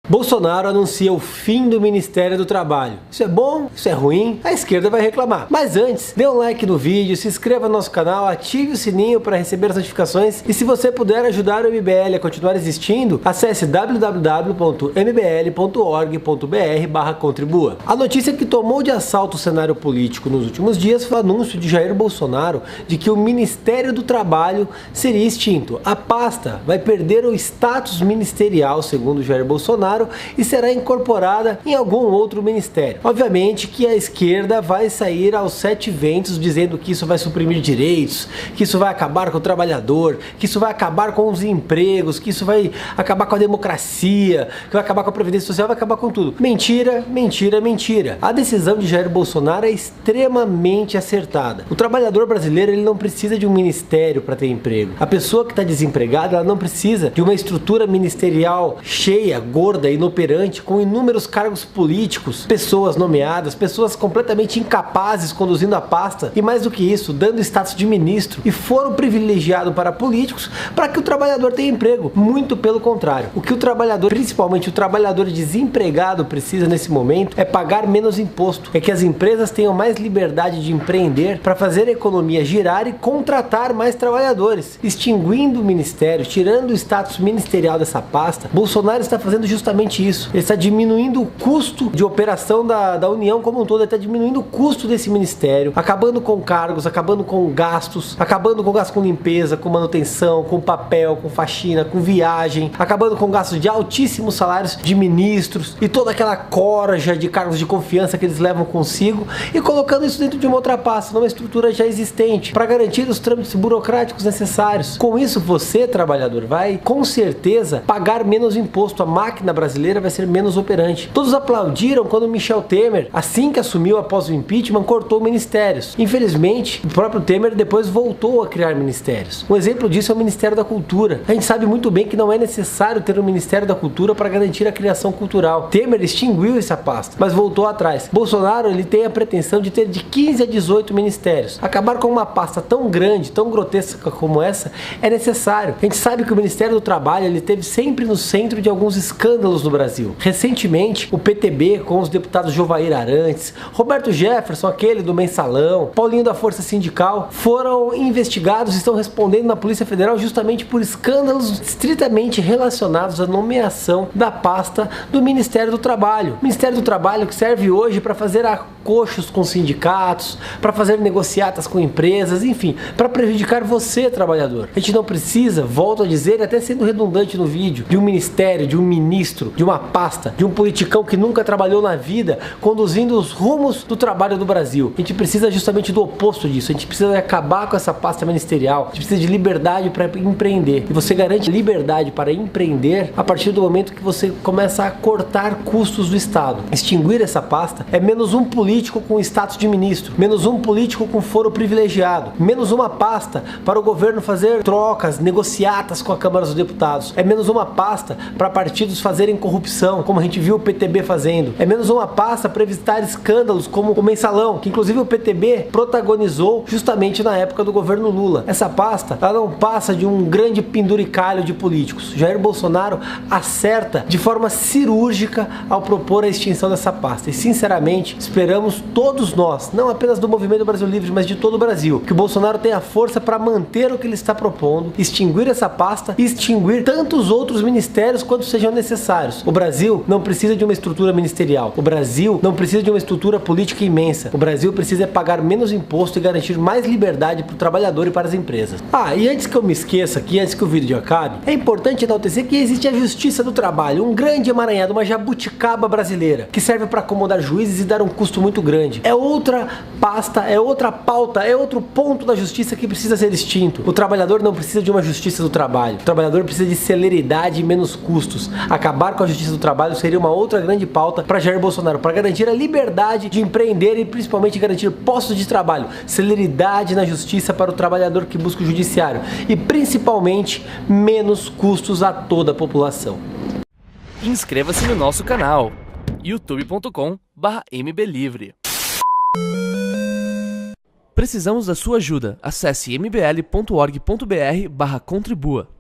Bolsonaro anuncia o fim do Ministério do Trabalho. Isso é bom? Isso é ruim? A esquerda vai reclamar. Mas antes, dê um like no vídeo, se inscreva no nosso canal, ative o sininho para receber as notificações e se você puder ajudar o MBL a continuar existindo, acesse www.mbl.org.br/contribua. A notícia que tomou de assalto o cenário político nos últimos dias foi o anúncio de Jair Bolsonaro de que o Ministério do Trabalho seria extinto. A pasta vai perder o status ministerial, segundo Jair Bolsonaro, e será incorporada em algum outro ministério. Obviamente que a esquerda vai sair aos sete ventos dizendo que isso vai suprimir direitos, que isso vai acabar com o trabalhador, que isso vai acabar com os empregos, que isso vai acabar com a democracia, que vai acabar com a previdência social, vai acabar com tudo. Mentira, mentira, mentira. A decisão de Jair Bolsonaro é extremamente acertada. O trabalhador brasileiro ele não precisa de um ministério para ter emprego. A pessoa que está desempregada ela não precisa de uma estrutura ministerial cheia, gorda, inoperante, com inúmeros cargos políticos, pessoas nomeadas, pessoas completamente incapazes conduzindo a pasta e mais do que isso, dando status de ministro e foro privilegiado para políticos para que o trabalhador tenha emprego. Muito pelo contrário. O que o trabalhador, principalmente o trabalhador desempregado, precisa nesse momento é pagar menos imposto. É que as empresas tenham mais liberdade de empreender para fazer a economia girar e contratar mais trabalhadores. Extinguindo o ministério, tirando o status ministerial dessa pasta, Bolsonaro está fazendo justamente isso. Ele está diminuindo o custo de operação da União como um todo, ele está diminuindo o custo desse ministério, acabando com cargos, acabando com gastos com limpeza, com manutenção, com papel, com faxina, com viagem, acabando com gastos de altíssimos salários de ministros e toda aquela corja de cargos de confiança que eles levam consigo e colocando isso dentro de uma outra pasta, numa estrutura já existente, para garantir os trâmites burocráticos necessários. Com isso, você, trabalhador, vai com certeza pagar menos imposto. A máquina brasileira vai ser menos operante. Todos aplaudiram quando Michel Temer, assim que assumiu após o impeachment, cortou ministérios. Infelizmente, o próprio Temer depois voltou a criar ministérios. Um exemplo disso é o Ministério da Cultura. A gente sabe muito bem que não é necessário ter um Ministério da Cultura para garantir a criação cultural. Temer extinguiu essa pasta, mas voltou atrás. Bolsonaro ele tem a pretensão de ter de 15 a 18 ministérios. Acabar com uma pasta tão grande, tão grotesca como essa, é necessário. A gente sabe que o Ministério do Trabalho ele esteve sempre no centro de alguns escândalos no Brasil. Recentemente, o PTB, com os deputados Jovair Arantes, Roberto Jefferson, aquele do Mensalão, Paulinho da Força Sindical, foram investigados e estão respondendo na Polícia Federal justamente por escândalos estritamente relacionados à nomeação da pasta do Ministério do Trabalho. O Ministério do Trabalho que serve hoje para fazer acordos com sindicatos, para fazer negociatas com empresas, enfim, para prejudicar você, trabalhador. A gente não precisa, volto a dizer, até sendo redundante no vídeo, de um ministério, de um ministro, de uma pasta, de um politicão que nunca trabalhou na vida, conduzindo os rumos do trabalho do Brasil. A gente precisa justamente do oposto disso. A gente precisa acabar com essa pasta ministerial. A gente precisa de liberdade para empreender. E você garante liberdade para empreender a partir do momento que você começa a cortar custos do Estado. Extinguir essa pasta é menos um político com status de ministro, menos um político com foro privilegiado, menos uma pasta para o governo fazer trocas, negociatas com a Câmara dos Deputados. É menos uma pasta para partidos fazerem corrupção, como a gente viu o PTB fazendo. É menos uma pasta para evitar escândalos como o Mensalão, que inclusive o PTB protagonizou justamente na época do governo Lula. Essa pasta, ela não passa de um grande penduricalho de políticos. Jair Bolsonaro acerta de forma cirúrgica ao propor a extinção dessa pasta. E sinceramente, esperamos todos nós, não apenas do Movimento Brasil Livre, mas de todo o Brasil, que o Bolsonaro tenha força para manter o que ele está propondo, extinguir essa pasta e extinguir tantos outros ministérios quanto sejam necessários. O Brasil não precisa de uma estrutura ministerial. O Brasil não precisa de uma estrutura política imensa. O Brasil precisa pagar menos imposto e garantir mais liberdade para o trabalhador e para as empresas. E antes que eu me esqueça aqui, antes que o vídeo acabe, é importante enaltecer que existe a Justiça do Trabalho, um grande emaranhado, uma jabuticaba brasileira, que serve para acomodar juízes e dar um custo muito grande. É outra pasta, é outra pauta, é outro ponto da justiça que precisa ser extinto. O trabalhador não precisa de uma Justiça do Trabalho. O trabalhador precisa de celeridade e menos custos. Acabar com a Justiça do Trabalho seria uma outra grande pauta para Jair Bolsonaro, para garantir a liberdade de empreender e principalmente garantir postos de trabalho, celeridade na justiça para o trabalhador que busca o judiciário e principalmente menos custos a toda a população. Inscreva-se no nosso canal youtube.com/mblivre. Precisamos da sua ajuda. Acesse mbl.org.br/contribua.